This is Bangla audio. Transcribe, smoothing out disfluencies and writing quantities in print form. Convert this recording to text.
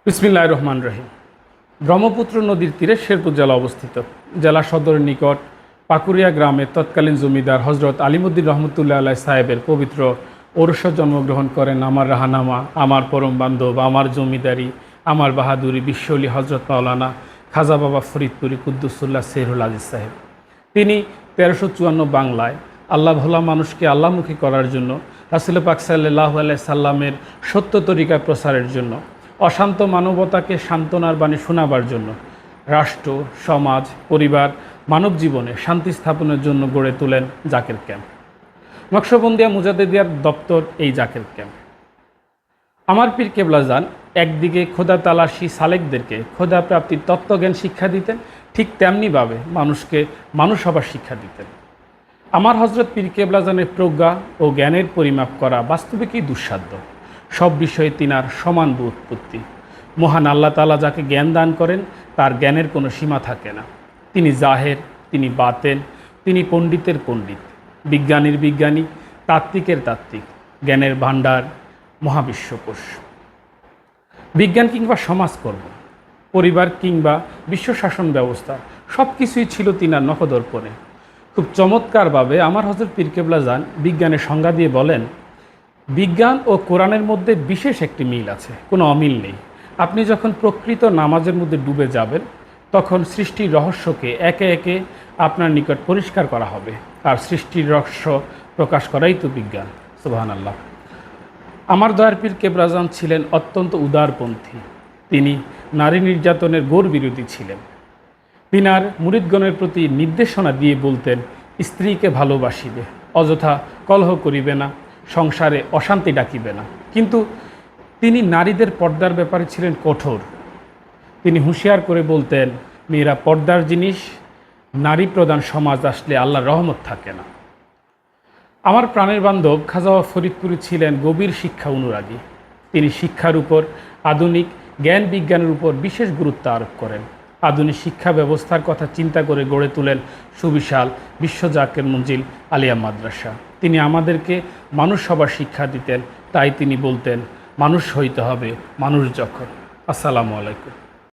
বিসমিল্লাহির রহমানির রহিম। ব্রহ্মপুত্র নদীর তীরে শেরপুর জেলা অবস্থিত। জেলা সদরের নিকট পাকুড়িয়া গ্রামে তৎকালীন জমিদার হজরত আলিমুদ্দিন রহমতুল্লাহ আলাইহ সাহেবের পবিত্র ঔরসে জন্মগ্রহণ করেন আমার রাহানামা, আমার পরম বান্ধব, আমার জমিদারি, আমার বাহাদুরি বিশ্বলি হজরত মাওলানা খাজা বাবা ফরিদপুরি কুদ্দুসুল্লাহ সেহরুল আজিজ সাহেব। তিনি 1354 বাংলায় আল্লাহ ভোলা মানুষকে আল্লাহমুখী করার জন্য, রাসূল পাক সাল্লাল্লাহু আলাইহি সাল্লামের সত্য তরিকা প্রসারের জন্য, অশান্ত মানবতাকে সান্ত্বনার বাণী শোনাবার জন্য, রাষ্ট্র, সমাজ, পরিবার, মানব জীবনে শান্তি স্থাপনের জন্য গড়ে তোলেন জাকের ক্যাম্প। নকশবন্দিয়া মুজাদ্দিদিয়ার দপ্তর এই জাকের ক্যাম্প। আমার পীর কেবলা যান একদিকে খোদা তালাশি সালেকদেরকে খোদা প্রাপ্তির তত্ত্বজ্ঞান শিক্ষা দিতেন, ঠিক তেমনিভাবে মানুষকে মানুষ হবার শিক্ষা দিতেন। আমার হজরত পীর কেবলা যানের প্রজ্ঞা ও জ্ঞানের পরিমাপ করা বাস্তবিকই দুঃসাধ্য। সব বিষয়ে তিনার সমান উৎপত্তি। মহান আল্লাহ তাআলা যাকে জ্ঞান দান করেন তার জ্ঞানের কোনো সীমা থাকে না। তিনি জাহের, তিনি বাতেন, তিনি পণ্ডিতের পণ্ডিত, বিজ্ঞানীর বিজ্ঞানী, তাত্ত্বিকের তাত্ত্বিক, জ্ঞানের ভাণ্ডার, মহাবিশ্বকোষ। বিজ্ঞান কিংবা সমাজকর্ম, পরিবার কিংবা বিশ্ব শাসন ব্যবস্থা সব কিছুই ছিল তিনার নখদর্পণে। খুব চমৎকারভাবে আমার হযরত পীর কেবলা যান বিজ্ঞানের সংজ্ঞা দিয়ে বলেন, বিজ্ঞান ও কোরআনের মধ্যে বিশেষ একটি মিল আছে, কোনো অমিল নেই। আপনি যখন প্রকৃত নামাজের মধ্যে ডুবে যাবেন তখন সৃষ্টির রহস্যকে একে একে আপনার নিকট পরিষ্কার করা হবে। আর সৃষ্টির রহস্য প্রকাশ করাই তো বিজ্ঞান। সুবহানাল্লাহ। আমার দয়ার পীর কেবলা যান ছিলেন অত্যন্ত উদারপন্থী। তিনি নারী নির্যাতনের ঘোর বিরোধী ছিলেন। তিনার মুরিদগণের প্রতি নির্দেশনা দিয়ে বলতেন, স্ত্রীকে ভালোবাসিবে, অযথা কলহ করিবে না, সংসারে অশান্তি ডাকিবে না। কিন্তু তিনি নারীদের পর্দার ব্যাপারে ছিলেন কঠোর। তিনি হুঁশিয়ার করে বলতেন, মেয়েরা পর্দার জিনিস, নারী প্রধান সমাজ আসলে আল্লাহর রহমত থাকে না। আমার প্রাণের বান্ধব খাজা বাবা ফরিদপুরি ছিলেন গভীর শিক্ষা অনুরাগী। তিনি শিক্ষার উপর, আধুনিক জ্ঞান বিজ্ঞানের উপর বিশেষ গুরুত্ব আরোপ করেন। আধুনিক শিক্ষা ব্যবস্থার কথা চিন্তা করে গড়ে তোলেন সুবিশাল বিশ্ব জাকের মঞ্জিল আলিয়া মাদ্রাসা। তিনি আমাদেরকে মানুষ হবার শিক্ষা দিতেন। তাই তিনি বলতেন, মানুষ হইতে হবে মানুষ যখন। আসসালামু আলাইকুম।